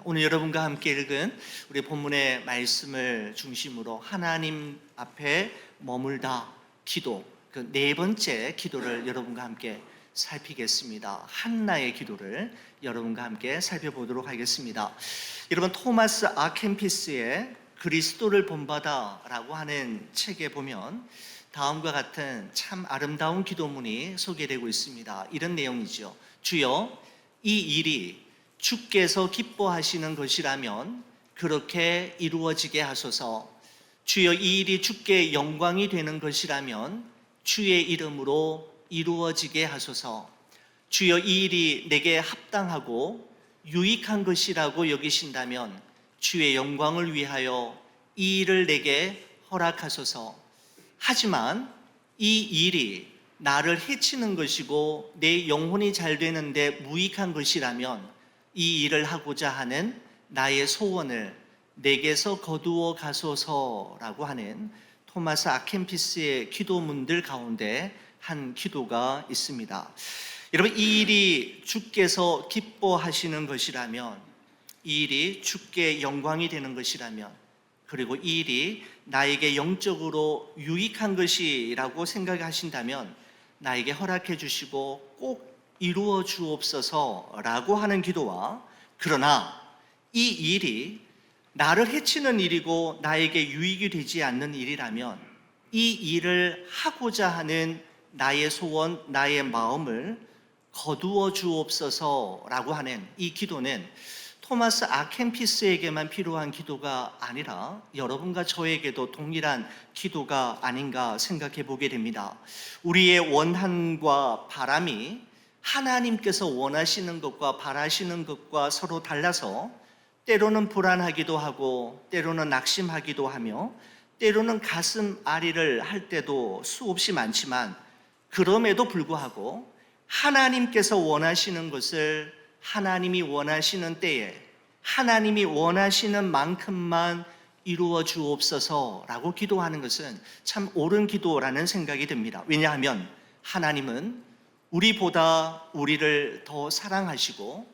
합니다. 오늘 여러분과 함께 읽은 우리 본문의 말씀을 중심으로 하나님 앞에 머물다 기도, 그 네 번째 기도를 여러분과 함께 살피겠습니다. 한나의 기도를 여러분과 함께 살펴보도록 하겠습니다. 여러분, 토마스 아켄피스의 그리스도를 본받아라고 하는 책에 보면 다음과 같은 참 아름다운 기도문이 소개되고 있습니다. 이런 내용이죠. 주여, 이 일이 주께서 기뻐하시는 것이라면 그렇게 이루어지게 하소서. 주여, 이 일이 주께 영광이 되는 것이라면 주의 이름으로 이루어지게 하소서. 주여, 이 일이 내게 합당하고 유익한 것이라고 여기신다면 주의 영광을 위하여 이 일을 내게 허락하소서. 하지만 이 일이 나를 해치는 것이고 내 영혼이 잘 되는데 무익한 것이라면 이 일을 하고자 하는 나의 소원을 내게서 거두어 가소서라고 하는 토마스 아켄피스의 기도문들 가운데 한 기도가 있습니다. 여러분, 이 일이 주께서 기뻐하시는 것이라면, 이 일이 주께 영광이 되는 것이라면, 그리고 이 일이 나에게 영적으로 유익한 것이라고 생각하신다면 나에게 허락해 주시고 꼭 이루어 주옵소서라고 하는 기도와, 그러나 이 일이 나를 해치는 일이고 나에게 유익이 되지 않는 일이라면 이 일을 하고자 하는 나의 소원, 나의 마음을 거두어 주옵소서라고 하는 이 기도는 토마스 아켄피스에게만 필요한 기도가 아니라 여러분과 저에게도 동일한 기도가 아닌가 생각해 보게 됩니다. 우리의 원한과 바람이 하나님께서 원하시는 것과 바라시는 것과 서로 달라서 때로는 불안하기도 하고 때로는 낙심하기도 하며 때로는 가슴 아리를 할 때도 수없이 많지만, 그럼에도 불구하고 하나님께서 원하시는 것을 하나님이 원하시는 때에 하나님이 원하시는 만큼만 이루어 주옵소서라고 기도하는 것은 참 옳은 기도라는 생각이 듭니다. 왜냐하면 하나님은 우리보다 우리를 더 사랑하시고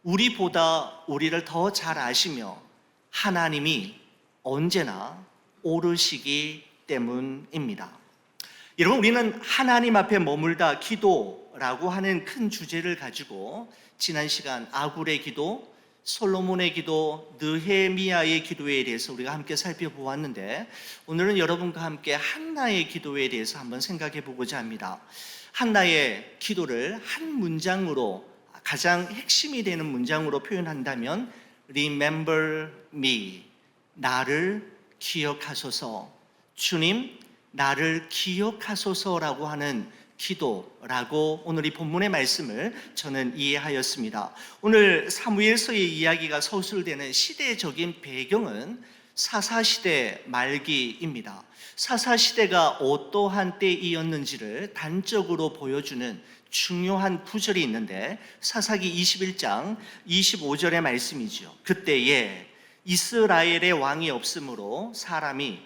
우리보다 우리를 더 잘 아시며 하나님이 언제나 옳으시기 때문입니다. 여러분, 우리는 하나님 앞에 머물다 기도라고 하는 큰 주제를 가지고 지난 시간 아굴의 기도, 솔로몬의 기도, 느헤미야의 기도에 대해서 우리가 함께 살펴보았는데, 오늘은 여러분과 함께 한나의 기도에 대해서 한번 생각해 보고자 합니다. 한나의 기도를 한 문장으로, 가장 핵심이 되는 문장으로 표현한다면 Remember me, 나를 기억하소서. 주님, 나를 기억하소서라고 하는 기도라고 오늘 이 본문의 말씀을 저는 이해하였습니다. 오늘 사무엘서의 이야기가 서술되는 시대적인 배경은 사사시대 말기입니다. 사사시대가 어떠한 때이었는지를 단적으로 보여주는 중요한 구절이 있는데, 사사기 21장 25절의 말씀이죠. 그때에 이스라엘의 왕이 없으므로 사람이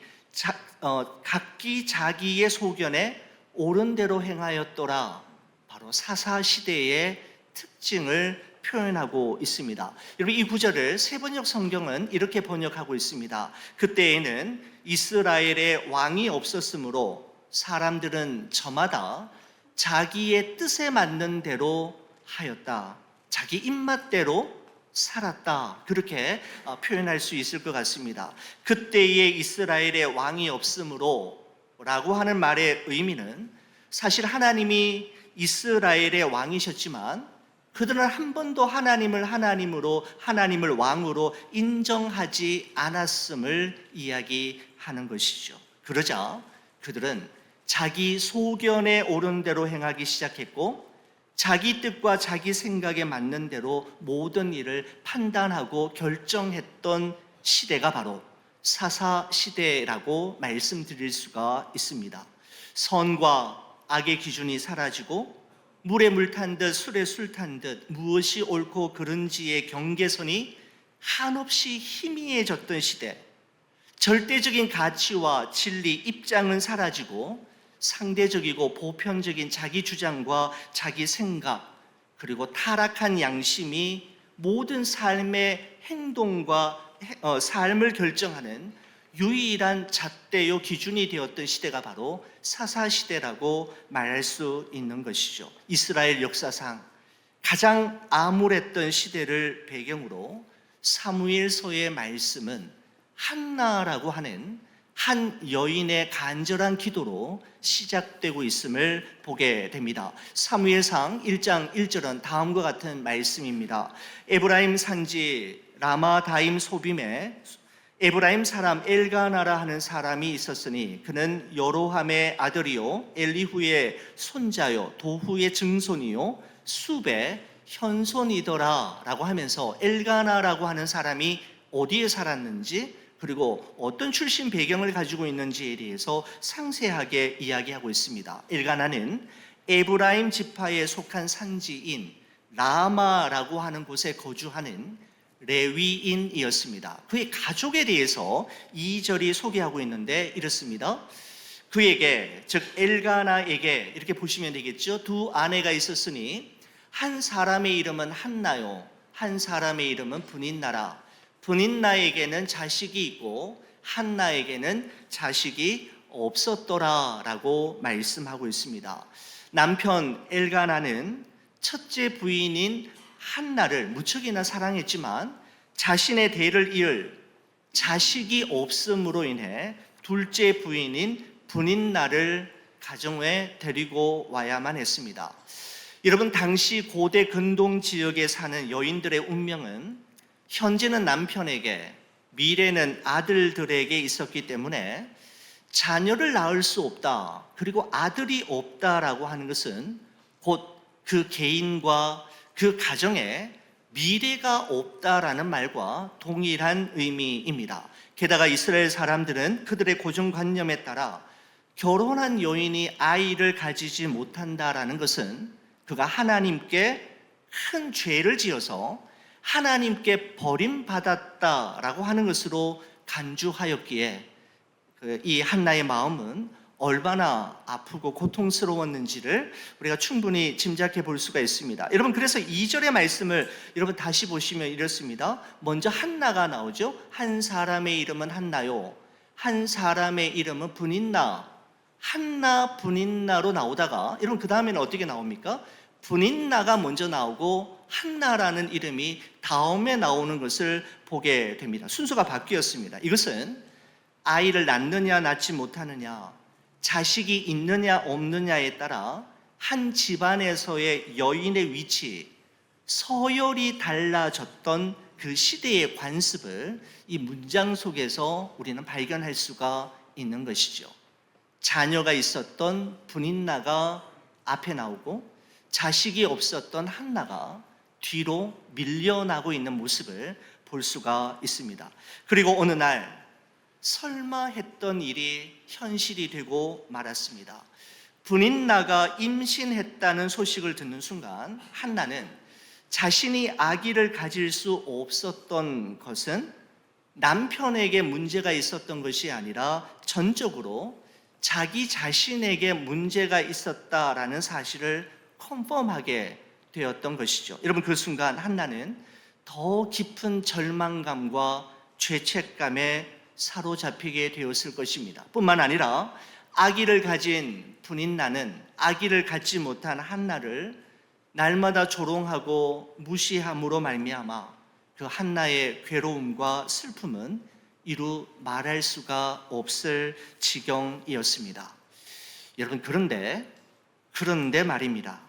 각기 자기의 소견에 옳은 대로 행하였더라. 바로 사사시대의 특징을 표현하고 있습니다. 여러분, 이 구절을 세번역 성경은 이렇게 번역하고 있습니다. 그때에는 이스라엘의 왕이 없었으므로 사람들은 저마다 자기의 뜻에 맞는 대로 하였다. 자기 입맛대로 살았다. 그렇게 표현할 수 있을 것 같습니다. 그때에 이스라엘의 왕이 없으므로 라고 하는 말의 의미는, 사실 하나님이 이스라엘의 왕이셨지만 그들은 한 번도 하나님을 하나님으로, 하나님을 왕으로 인정하지 않았음을 이야기하는 것이죠. 그러자 그들은 자기 소견에 옳은 대로 행하기 시작했고 자기 뜻과 자기 생각에 맞는 대로 모든 일을 판단하고 결정했던 시대가 바로 사사시대라고 말씀드릴 수가 있습니다. 선과 악의 기준이 사라지고 물에 물 탄 듯 술에 술 탄 듯 무엇이 옳고 그른지의 경계선이 한없이 희미해졌던 시대, 절대적인 가치와 진리, 입장은 사라지고 상대적이고 보편적인 자기 주장과 자기 생각, 그리고 타락한 양심이 모든 삶의 행동과 삶을 결정하는 유일한 잣대요 기준이 되었던 시대가 바로 사사시대라고 말할 수 있는 것이죠. 이스라엘 역사상 가장 암울했던 시대를 배경으로 사무엘서의 말씀은 한나라고 하는 한 여인의 간절한 기도로 시작되고 있음을 보게 됩니다. 사무엘상 1장 1절은 다음과 같은 말씀입니다. 에브라임 산지 라마다임 소빔에 에브라임 사람 엘가나라 하는 사람이 있었으니 그는 여로함의 아들이요 엘리후의 손자요 도후의 증손이요 숲의 현손이더라 라고 하면서 엘가나라고 하는 사람이 어디에 살았는지 그리고 어떤 출신 배경을 가지고 있는지에 대해서 상세하게 이야기하고 있습니다. 엘가나는 에브라임 지파에 속한 산지인 라마라고 하는 곳에 거주하는 레위인이었습니다. 그의 가족에 대해서 2절이 소개하고 있는데 이렇습니다. 그에게, 즉 엘가나에게 이렇게 보시면 되겠죠. 두 아내가 있었으니 한 사람의 이름은 한나요, 한 사람의 이름은 브닌나라. 브닌나에게는 자식이 있고 한나에게는 자식이 없었더라 라고 말씀하고 있습니다. 남편 엘가나는 첫째 부인인 한나를 무척이나 사랑했지만 자신의 대를 이을 자식이 없음으로 인해 둘째 부인인 브닌나를 가정에 데리고 와야만 했습니다. 여러분, 당시 고대 근동 지역에 사는 여인들의 운명은 현재는 남편에게, 미래는 아들들에게 있었기 때문에 자녀를 낳을 수 없다, 그리고 아들이 없다라고 하는 것은 곧 그 개인과 그 가정에 미래가 없다라는 말과 동일한 의미입니다. 게다가 이스라엘 사람들은 그들의 고정관념에 따라 결혼한 여인이 아이를 가지지 못한다라는 것은 그가 하나님께 큰 죄를 지어서 하나님께 버림받았다라고 하는 것으로 간주하였기에 이 한나의 마음은 얼마나 아프고 고통스러웠는지를 우리가 충분히 짐작해 볼 수가 있습니다. 여러분, 그래서 2절의 말씀을 여러분 다시 보시면 이렇습니다. 먼저 한나가 나오죠. 한 사람의 이름은 한나요, 한 사람의 이름은 브닌나. 한나 브닌나로 나오다가 여러분 그 다음에는 어떻게 나옵니까? 브닌나가 먼저 나오고 한나라는 이름이 다음에 나오는 것을 보게 됩니다. 순서가 바뀌었습니다. 이것은 아이를 낳느냐 낳지 못하느냐, 자식이 있느냐 없느냐에 따라 한 집안에서의 여인의 위치, 서열이 달라졌던 그 시대의 관습을 이 문장 속에서 우리는 발견할 수가 있는 것이죠. 자녀가 있었던 브닌나가 앞에 나오고 자식이 없었던 한나가 뒤로 밀려나고 있는 모습을 볼 수가 있습니다. 그리고 어느 날 설마 했던 일이 현실이 되고 말았습니다. 브닌나가 임신했다는 소식을 듣는 순간 한나는 자신이 아기를 가질 수 없었던 것은 남편에게 문제가 있었던 것이 아니라 전적으로 자기 자신에게 문제가 있었다라는 사실을 컨펌하게 되었던 것이죠. 여러분, 그 순간 한나는 더 깊은 절망감과 죄책감에 사로잡히게 되었을 것입니다. 뿐만 아니라 아기를 가진 브닌나는 아기를 갖지 못한 한나를 날마다 조롱하고 무시함으로 말미암아 그 한나의 괴로움과 슬픔은 이루 말할 수가 없을 지경이었습니다. 여러분, 그런데 말입니다.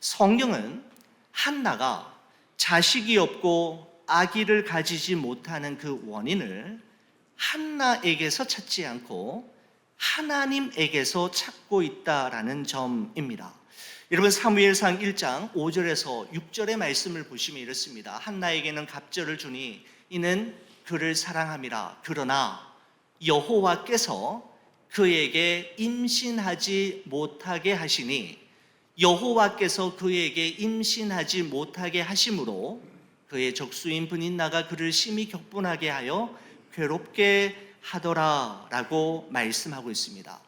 성경은 한나가 자식이 없고 아기를 가지지 못하는 그 원인을 한나에게서 찾지 않고 하나님에게서 찾고 있다라는 점입니다. 여러분, 사무엘상 1장 5절에서 6절의 말씀을 보시면 이렇습니다. 한나에게는 갑절을 주니 이는 그를 사랑함이라. 그러나 여호와께서 그에게 임신하지 못하게 하시니 여호와께서 그에게 임신하지 못하게 하심으로 그의 적수인 브닌나가 그를 심히 격분하게 하여 괴롭게 하더라 라고 말씀하고 있습니다.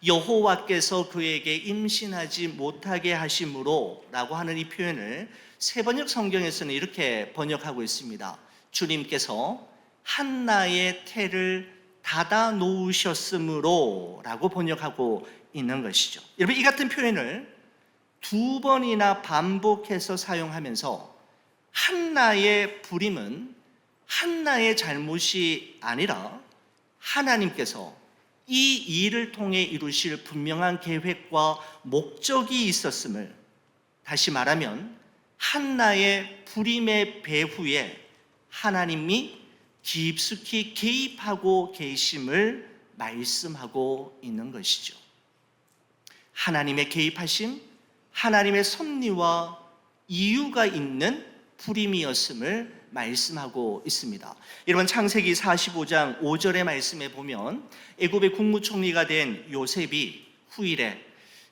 여호와께서 그에게 임신하지 못하게 하심으로 라고 하는 이 표현을 세번역 성경에서는 이렇게 번역하고 있습니다. 주님께서 한나의 태를 닫아 놓으셨으므로 라고 번역하고 있는 것이죠. 여러분, 이 같은 표현을 두 번이나 반복해서 사용하면서 한나의 불임은 한나의 잘못이 아니라 하나님께서 이 일을 통해 이루실 분명한 계획과 목적이 있었음을, 다시 말하면 한나의 불임의 배후에 하나님이 깊숙이 개입하고 계심을 말씀하고 있는 것이죠. 하나님의 개입하심, 하나님의 섭리와 이유가 있는 불임이었음을 말씀하고 있습니다. 여러분, 창세기 45장 5절의 말씀에 보면 애굽의 국무총리가 된 요셉이 후일에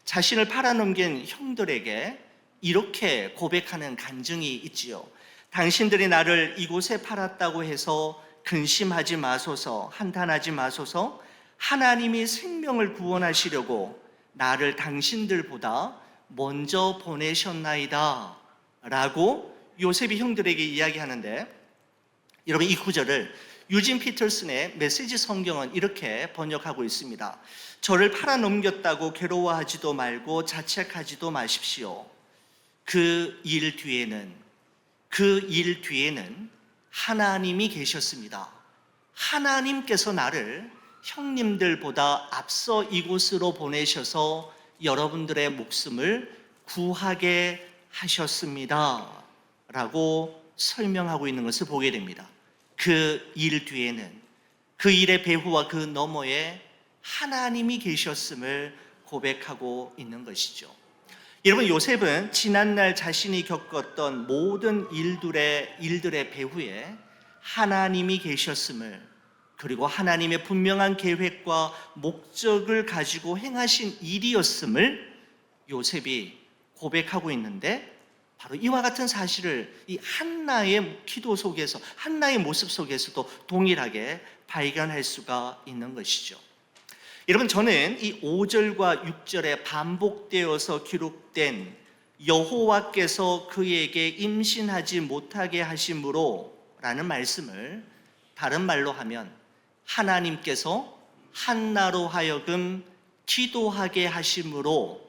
자신을 팔아넘긴 형들에게 이렇게 고백하는 간증이 있지요. 당신들이 나를 이곳에 팔았다고 해서 근심하지 마소서, 한탄하지 마소서. 하나님이 생명을 구원하시려고 나를 당신들보다 먼저 보내셨나이다 라고 요셉이 형들에게 이야기하는데, 여러분, 이 구절을 유진 피터슨의 메시지 성경은 이렇게 번역하고 있습니다. 저를 팔아넘겼다고 괴로워하지도 말고 자책하지도 마십시오. 그 일 뒤에는 하나님이 계셨습니다. 하나님께서 나를 형님들보다 앞서 이곳으로 보내셔서 여러분들의 목숨을 구하게 하셨습니다 라고 설명하고 있는 것을 보게 됩니다. 그 일 뒤에는, 그 일의 배후와 그 너머에 하나님이 계셨음을 고백하고 있는 것이죠. 여러분, 요셉은 지난날 자신이 겪었던 모든 일들의 배후에 하나님이 계셨음을, 그리고 하나님의 분명한 계획과 목적을 가지고 행하신 일이었음을 요셉이 고백하고 있는데, 바로 이와 같은 사실을 이 한나의 기도 속에서, 한나의 모습 속에서도 동일하게 발견할 수가 있는 것이죠. 여러분, 저는 이 5절과 6절에 반복되어서 기록된 여호와께서 그에게 임신하지 못하게 하심으로 라는 말씀을 다른 말로 하면 하나님께서 한나로 하여금 기도하게 하심으로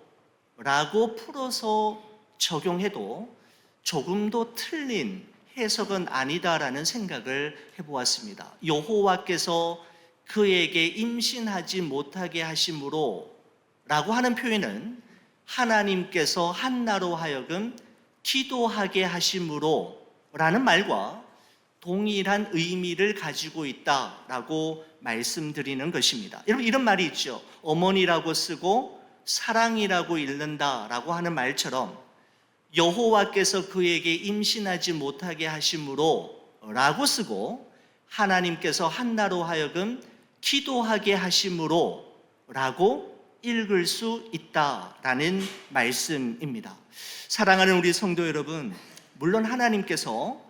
라고 풀어서 적용해도 조금도 틀린 해석은 아니다라는 생각을 해보았습니다. 여호와께서 그에게 임신하지 못하게 하심으로 라고 하는 표현은 하나님께서 한나로 하여금 기도하게 하심으로 라는 말과 동일한 의미를 가지고 있다라고 말씀드리는 것입니다. 여러분, 이런 말이 있죠. 어머니라고 쓰고 사랑이라고 읽는다라고 하는 말처럼 여호와께서 그에게 임신하지 못하게 하심으로 라고 쓰고 하나님께서 한나로 하여금 기도하게 하심으로 라고 읽을 수 있다라는 말씀입니다. 사랑하는 우리 성도 여러분, 물론 하나님께서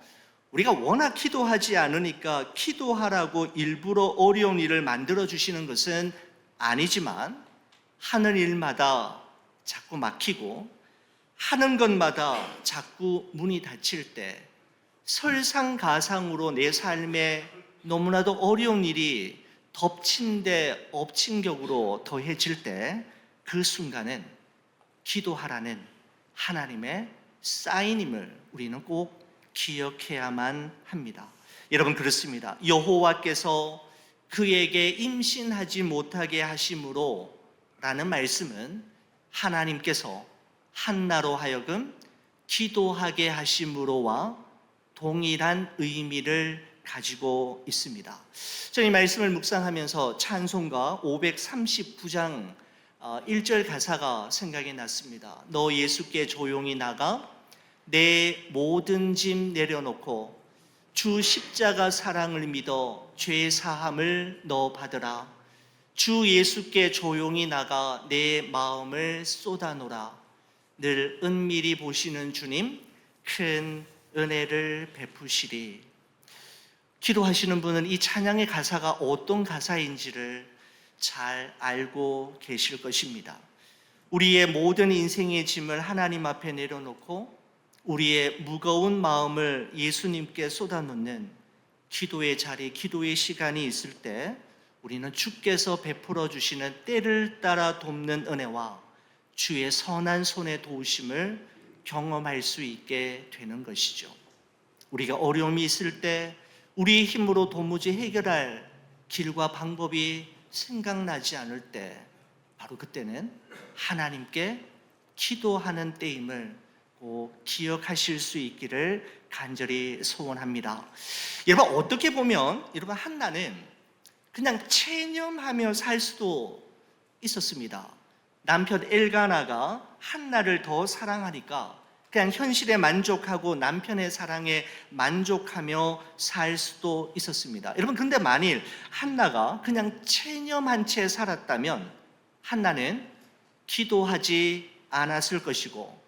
우리가 워낙 기도하지 않으니까 기도하라고 일부러 어려운 일을 만들어 주시는 것은 아니지만, 하는 일마다 자꾸 막히고 하는 것마다 자꾸 문이 닫힐 때, 설상가상으로 내 삶에 너무나도 어려운 일이 덮친 데 엎친 격으로 더해질 때, 그 순간은 기도하라는 하나님의 사인임을 우리는 꼭 기억해야만 합니다. 여러분, 그렇습니다. 여호와께서 그에게 임신하지 못하게 하심으로 라는 말씀은 하나님께서 한나로 하여금 기도하게 하심으로와 동일한 의미를 가지고 있습니다. 저는 이 말씀을 묵상하면서 찬송가 539장 1절 가사가 생각이 났습니다. 너 예수께 조용히 나가 내 모든 짐 내려놓고 주 십자가 사랑을 믿어 죄 사함을 너 받으라. 주 예수께 조용히 나가 내 마음을 쏟아놓으라. 늘 은밀히 보시는 주님 큰 은혜를 베푸시리. 기도하시는 분은 이 찬양의 가사가 어떤 가사인지를 잘 알고 계실 것입니다. 우리의 모든 인생의 짐을 하나님 앞에 내려놓고 우리의 무거운 마음을 예수님께 쏟아놓는 기도의 자리, 기도의 시간이 있을 때 우리는 주께서 베풀어 주시는 때를 따라 돕는 은혜와 주의 선한 손의 도우심을 경험할 수 있게 되는 것이죠. 우리가 어려움이 있을 때 우리의 힘으로 도무지 해결할 길과 방법이 생각나지 않을 때 바로 그때는 하나님께 기도하는 때임을 꼭 기억하실 수 있기를 간절히 소원합니다. 여러분, 어떻게 보면 여러분 한나는 그냥 체념하며 살 수도 있었습니다. 남편 엘가나가 한나를 더 사랑하니까 그냥 현실에 만족하고 남편의 사랑에 만족하며 살 수도 있었습니다. 여러분, 근데 만일 한나가 그냥 체념한 채 살았다면 한나는 기도하지 않았을 것이고,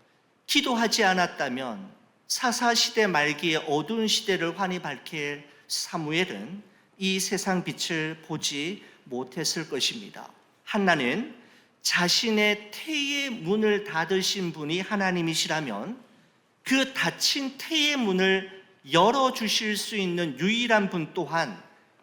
기도하지 않았다면 사사시대 말기의 어두운 시대를 환히 밝힐 사무엘은 이 세상 빛을 보지 못했을 것입니다. 한나는 자신의 태의 문을 닫으신 분이 하나님이시라면 그 닫힌 태의 문을 열어주실 수 있는 유일한 분 또한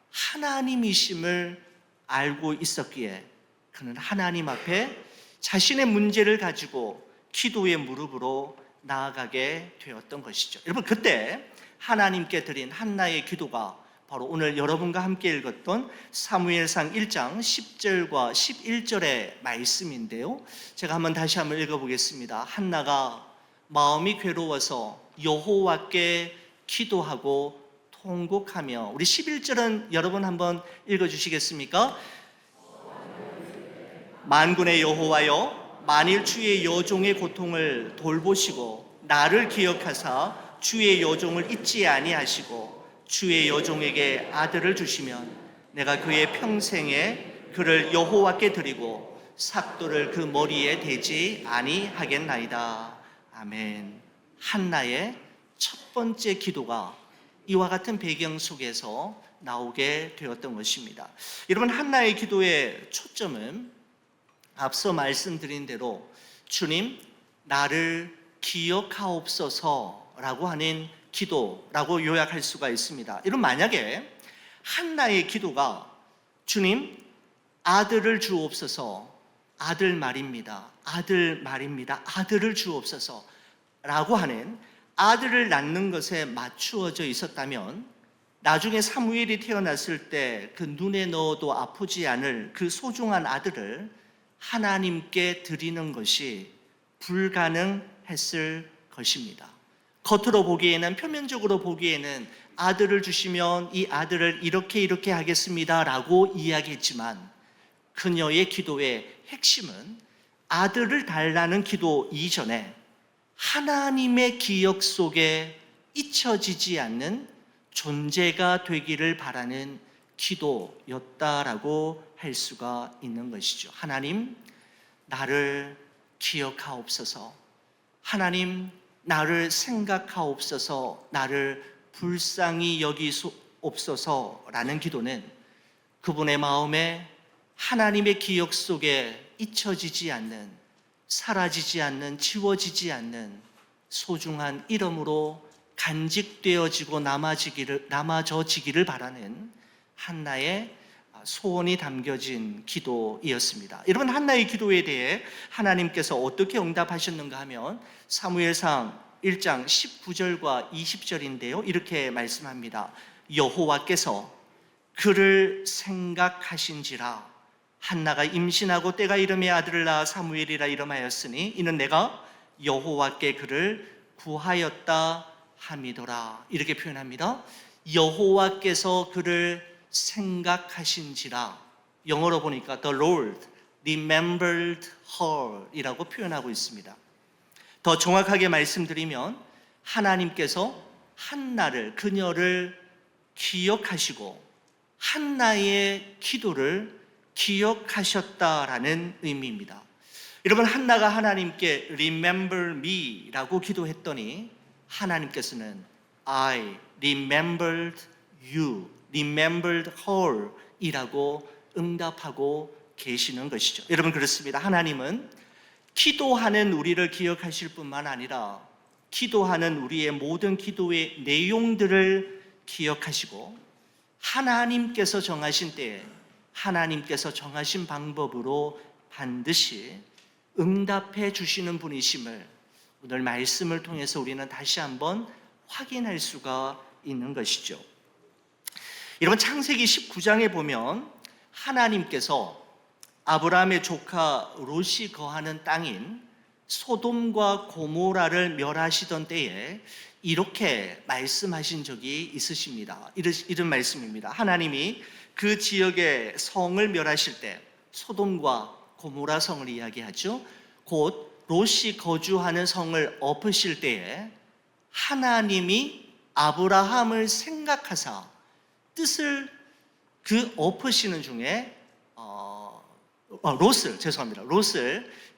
하나님이심을 알고 있었기에 그는 하나님 앞에 자신의 문제를 가지고 기도의 무릎으로 나아가게 되었던 것이죠. 여러분, 그때 하나님께 드린 한나의 기도가 바로 오늘 여러분과 함께 읽었던 사무엘상 1장 10절과 11절의 말씀인데요. 제가 다시 한번 읽어보겠습니다. 한나가 마음이 괴로워서 여호와께 기도하고 통곡하며, 우리 11절은 여러분 한번 읽어주시겠습니까? 만군의 여호와여, 만일 주의 여종의 고통을 돌보시고 나를 기억하사 주의 여종을 잊지 아니하시고 주의 여종에게 아들을 주시면 내가 그의 평생에 그를 여호와께 드리고 삭도를 그 머리에 대지 아니하겠나이다. 아멘. 한나의 첫 번째 기도가 이와 같은 배경 속에서 나오게 되었던 것입니다. 여러분, 한나의 기도의 초점은 앞서 말씀드린 대로 주님, 나를 기억하옵소서라고 하는 기도라고 요약할 수가 있습니다. 이런 만약에 한나의 기도가 주님, 아들을 주옵소서, 아들 말입니다, 아들 말입니다, 아들을 주옵소서 라고 하는 아들을 낳는 것에 맞추어져 있었다면 나중에 사무엘이 태어났을 때 그 눈에 넣어도 아프지 않을 그 소중한 아들을 하나님께 드리는 것이 불가능했을 것입니다. 겉으로 보기에는, 표면적으로 보기에는 아들을 주시면 이 아들을 이렇게 하겠습니다 라고 이야기했지만 그녀의 기도의 핵심은 아들을 달라는 기도 이전에 하나님의 기억 속에 잊혀지지 않는 존재가 되기를 바라는 기도였다라고 할 수가 있는 것이죠. 하나님, 나를 기억하옵소서. 하나님, 나를 생각하옵소서. 나를 불쌍히 여기옵소서라는 기도는 그분의 마음에 하나님의 기억 속에 잊혀지지 않는, 사라지지 않는, 지워지지 않는 소중한 이름으로 간직되어지고 남아져지기를 바라는 한나의 소원이 담겨진 기도이었습니다. 여러분, 한나의 기도에 대해 하나님께서 어떻게 응답하셨는가 하면 사무엘상 1장 19절과 20절인데요. 이렇게 말씀합니다. 여호와께서 그를 생각하신지라. 한나가 임신하고 때가 이름에 아들을 낳아 사무엘이라 이름하였으니 이는 내가 여호와께 그를 구하였다 함이더라. 이렇게 표현합니다. 여호와께서 그를 생각하신지라. 영어로 보니까 The Lord remembered her 이라고 표현하고 있습니다. 더 정확하게 말씀드리면 하나님께서 한나를, 그녀를 기억하시고 한나의 기도를 기억하셨다라는 의미입니다. 여러분, 한나가 하나님께 remember me 라고 기도했더니 하나님께서는 I remembered you, remembered her 이라고 응답하고 계시는 것이죠. 여러분, 그렇습니다. 하나님은 기도하는 우리를 기억하실 뿐만 아니라 기도하는 우리의 모든 기도의 내용들을 기억하시고 하나님께서 정하신 때에 하나님께서 정하신 방법으로 반드시 응답해 주시는 분이심을 오늘 말씀을 통해서 우리는 다시 한번 확인할 수가 있는 것이죠. 여러분, 창세기 19장에 보면 하나님께서 아브라함의 조카 롯이 거하는 땅인 소돔과 고모라를 멸하시던 때에 이렇게 말씀하신 적이 있으십니다. 이런 말씀입니다. 하나님이 그 지역의 성을 멸하실 때 소돔과 고모라 성을 이야기하죠. 곧 롯이 거주하는 성을 엎으실 때에 하나님이 아브라함을 생각하사 뜻을 그 엎으시는 중에 롯을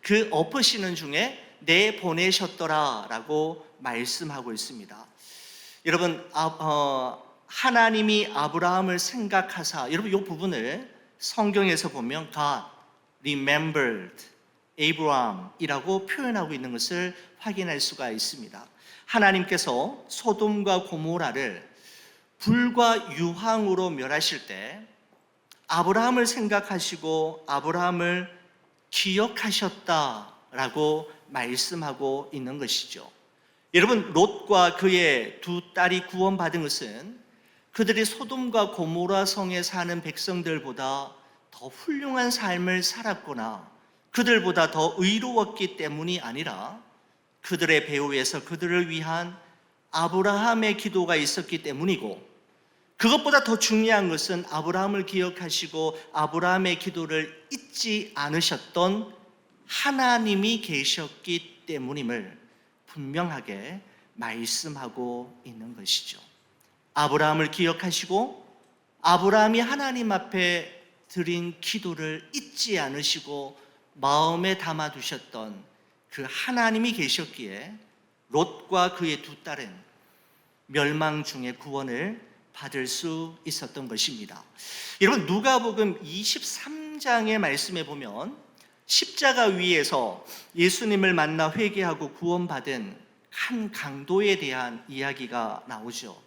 그 엎으시는 중에 내보내셨더라라고 말씀하고 있습니다. 여러분, 하나님이 아브라함을 생각하사, 여러분 이 부분을 성경에서 보면 God remembered Abraham이라고 표현하고 있는 것을 확인할 수가 있습니다. 하나님께서 소돔과 고모라를 불과 유황으로 멸하실 때 아브라함을 생각하시고 아브라함을 기억하셨다라고 말씀하고 있는 것이죠. 여러분, 롯과 그의 두 딸이 구원받은 것은 그들이 소돔과 고모라 성에 사는 백성들보다 더 훌륭한 삶을 살았거나 그들보다 더 의로웠기 때문이 아니라 그들의 배후에서 그들을 위한 아브라함의 기도가 있었기 때문이고, 그것보다 더 중요한 것은 아브라함을 기억하시고 아브라함의 기도를 잊지 않으셨던 하나님이 계셨기 때문임을 분명하게 말씀하고 있는 것이죠. 아브라함을 기억하시고 아브라함이 하나님 앞에 드린 기도를 잊지 않으시고 마음에 담아두셨던 그 하나님이 계셨기에 롯과 그의 두 딸은 멸망 중에 구원을 받을 수 있었던 것입니다. 여러분, 누가복음 23장의 말씀에 보면 십자가 위에서 예수님을 만나 회개하고 구원받은 한 강도에 대한 이야기가 나오죠.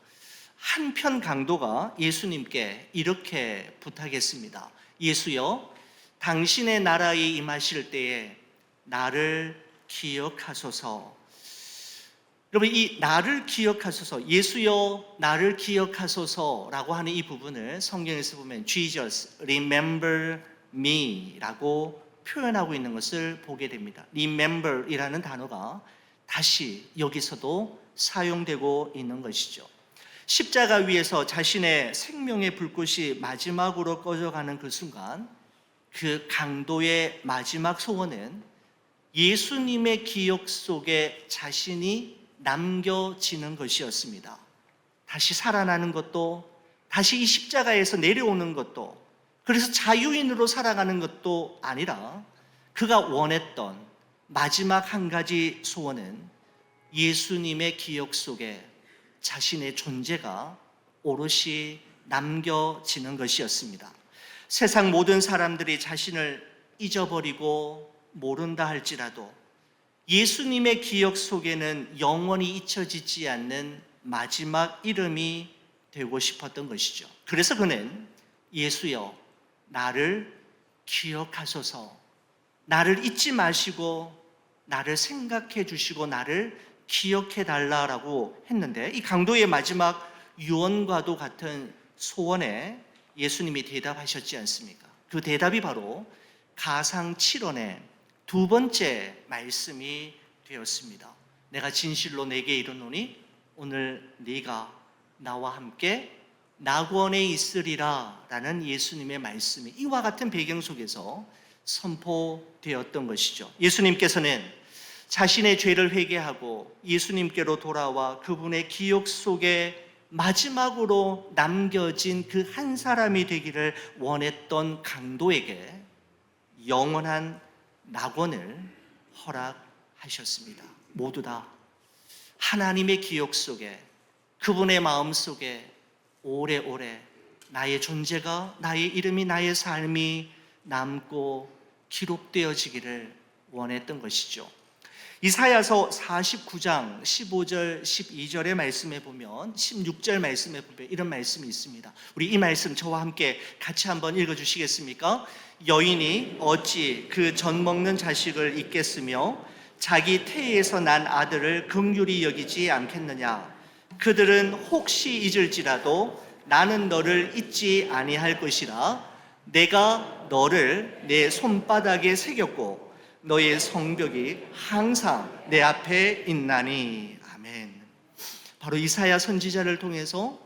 한편 강도가 예수님께 이렇게 부탁했습니다. 예수여, 당신의 나라에 임하실 때에 나를 기억하소서. 여러분, 이 나를 기억하소서, 예수여 나를 기억하소서라고 하는 이 부분을 성경에서 보면 Jesus, remember me 라고 표현하고 있는 것을 보게 됩니다. remember 이라는 단어가 다시 여기서도 사용되고 있는 것이죠. 십자가 위에서 자신의 생명의 불꽃이 마지막으로 꺼져가는 그 순간, 그 강도의 마지막 소원은 예수님의 기억 속에 자신이 남겨지는 것이었습니다. 다시 살아나는 것도, 다시 이 십자가에서 내려오는 것도, 그래서 자유인으로 살아가는 것도 아니라 그가 원했던 마지막 한 가지 소원은 예수님의 기억 속에 자신의 존재가 오롯이 남겨지는 것이었습니다. 세상 모든 사람들이 자신을 잊어버리고 모른다 할지라도 예수님의 기억 속에는 영원히 잊혀지지 않는 마지막 이름이 되고 싶었던 것이죠. 그래서 그는 예수여 나를 기억하소서, 나를 잊지 마시고 나를 생각해 주시고 나를 기억해 달라라고 했는데, 이 강도의 마지막 유언과도 같은 소원에 예수님이 대답하셨지 않습니까? 그 대답이 바로 가상 7원의 두 번째 말씀이 되었습니다. 내가 진실로 내게 이르노니 오늘 네가 나와 함께 낙원에 있으리라 라는 예수님의 말씀이 이와 같은 배경 속에서 선포되었던 것이죠. 예수님께서는 자신의 죄를 회개하고 예수님께로 돌아와 그분의 기억 속에 마지막으로 남겨진 그 한 사람이 되기를 원했던 강도에게 영원한 낙원을 허락하셨습니다. 모두 다 하나님의 기억 속에, 그분의 마음 속에 오래오래 나의 존재가, 나의 이름이, 나의 삶이 남고 기록되어지기를 원했던 것이죠. 이사야서 49장 15절 12절의 말씀에 보면, 16절 말씀에 보면 이런 말씀이 있습니다. 우리 이 말씀 저와 함께 같이 한번 읽어주시겠습니까? 여인이 어찌 그 젖 먹는 자식을 잊겠으며 자기 태에서 난 아들을 긍휼히 여기지 않겠느냐. 그들은 혹시 잊을지라도 나는 너를 잊지 아니할 것이라. 내가 너를 내 손바닥에 새겼고 너의 성벽이 항상 내 앞에 있나니. 아멘. 바로 이사야 선지자를 통해서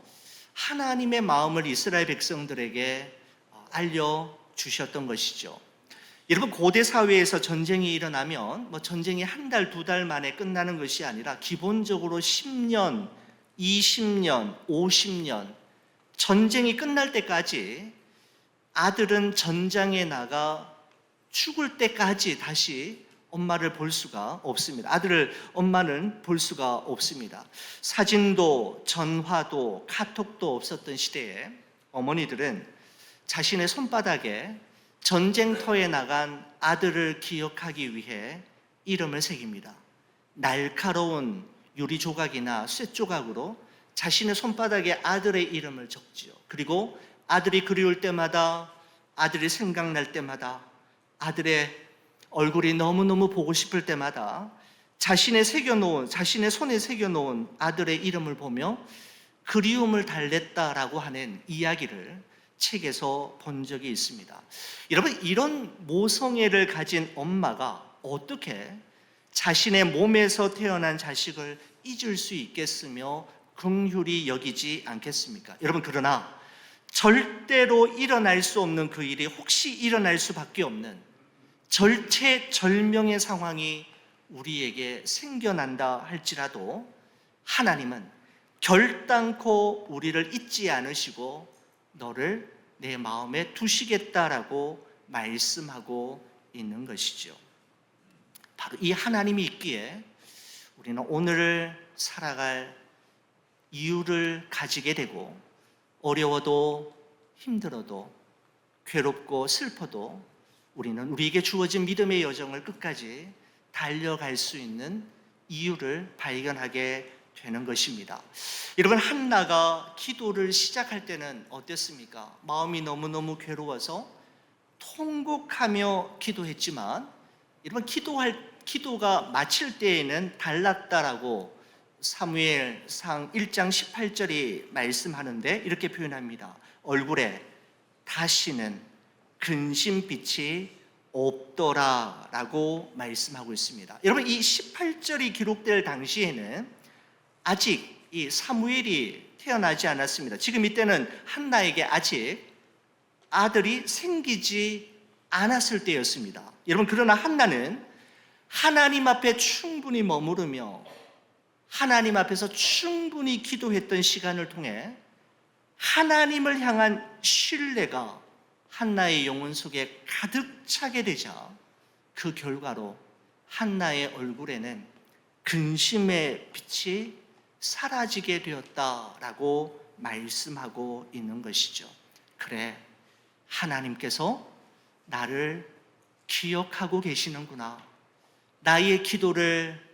하나님의 마음을 이스라엘 백성들에게 알려주셨던 것이죠. 여러분, 고대 사회에서 전쟁이 일어나면 전쟁이 한 달, 두 달 만에 끝나는 것이 아니라 기본적으로 10년, 20년, 50년 전쟁이 끝날 때까지 아들은 전장에 나가 죽을 때까지 다시 엄마를 볼 수가 없습니다. 엄마는 볼 수가 없습니다. 사진도 전화도 카톡도 없었던 시대에 어머니들은 자신의 손바닥에 전쟁터에 나간 아들을 기억하기 위해 이름을 새깁니다. 날카로운 유리 조각이나 쇠 조각으로 자신의 손바닥에 아들의 이름을 적지요. 그리고 아들이 그리울 때마다, 아들이 생각날 때마다, 아들의 얼굴이 너무너무 보고 싶을 때마다 자신의 손에 새겨놓은 아들의 이름을 보며 그리움을 달랬다라고 하는 이야기를 책에서 본 적이 있습니다. 여러분, 이런 모성애를 가진 엄마가 어떻게 자신의 몸에서 태어난 자식을 잊을 수 있겠으며 긍휼히 여기지 않겠습니까? 여러분, 그러나 절대로 일어날 수 없는 그 일이 혹시 일어날 수밖에 없는 절체절명의 상황이 우리에게 생겨난다 할지라도 하나님은 결단코 우리를 잊지 않으시고 너를 내 마음에 두시겠다라고 말씀하고 있는 것이죠. 바로 이 하나님이 있기에 우리는 오늘을 살아갈 이유를 가지게 되고, 어려워도 힘들어도 괴롭고 슬퍼도 우리는 우리에게 주어진 믿음의 여정을 끝까지 달려갈 수 있는 이유를 발견하게 되는 것입니다. 여러분, 한나가 기도를 시작할 때는 어땠습니까? 마음이 너무너무 괴로워서 통곡하며 기도했지만, 여러분, 기도가 마칠 때에는 달랐다라고 사무엘상 1장 18절이 말씀하는데 이렇게 표현합니다. 얼굴에 다시는 근심빛이 없더라 라고 말씀하고 있습니다. 여러분, 이 18절이 기록될 당시에는 아직 이 사무엘이 태어나지 않았습니다. 지금 이때는 한나에게 아직 아들이 생기지 않았을 때였습니다. 여러분, 그러나 한나는 하나님 앞에 충분히 머무르며 하나님 앞에서 충분히 기도했던 시간을 통해 하나님을 향한 신뢰가 한나의 영혼 속에 가득 차게 되자 그 결과로 한나의 얼굴에는 근심의 빛이 사라지게 되었다라고 말씀하고 있는 것이죠. 그래, 하나님께서 나를 기억하고 계시는구나, 나의 기도를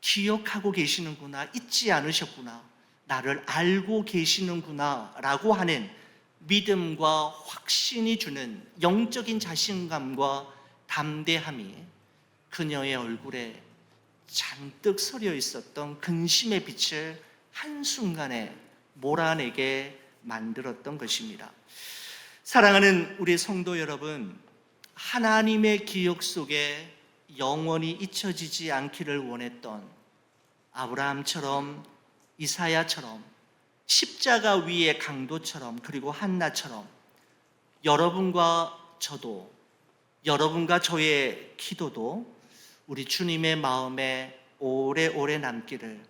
기억하고 계시는구나, 잊지 않으셨구나, 나를 알고 계시는구나 라고 하는 믿음과 확신이 주는 영적인 자신감과 담대함이 그녀의 얼굴에 잔뜩 서려 있었던 근심의 빛을 한순간에 몰아내게 만들었던 것입니다. 사랑하는 우리 성도 여러분, 하나님의 기억 속에 영원히 잊혀지지 않기를 원했던 아브라함처럼, 이사야처럼, 십자가 위의 강도처럼, 그리고 한나처럼 여러분과 저도, 여러분과 저의 기도도 우리 주님의 마음에 오래오래 남기를,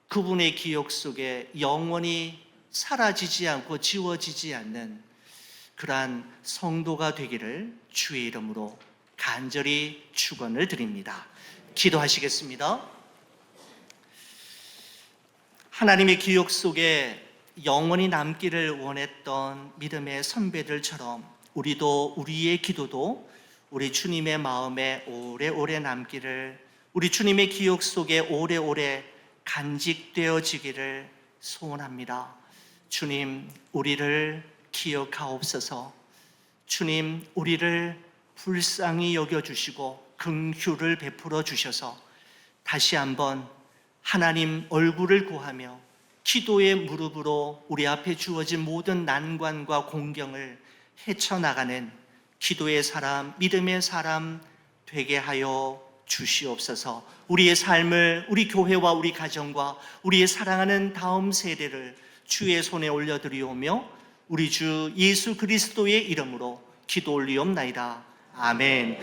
그분의 기억 속에 영원히 사라지지 않고 지워지지 않는 그러한 성도가 되기를 주의 이름으로 간절히 축원을 드립니다. 기도하시겠습니다. 하나님의 기억 속에 영원히 남기를 원했던 믿음의 선배들처럼 우리도 우리의 기도도 우리 주님의 마음에 오래오래 남기를, 우리 주님의 기억 속에 오래오래 간직되어지기를 소원합니다. 주님, 우리를 기억하옵소서. 주님, 우리를 불쌍히 여겨주시고 긍휼을 베풀어 주셔서 다시 한번 하나님 얼굴을 구하며 기도의 무릎으로 우리 앞에 주어진 모든 난관과 공경을 헤쳐나가는 기도의 사람, 믿음의 사람 되게 하여 주시옵소서. 우리의 삶을, 우리 교회와 우리 가정과 우리의 사랑하는 다음 세대를 주의 손에 올려드리오며 우리 주 예수 그리스도의 이름으로 기도 올리옵나이다. 아멘.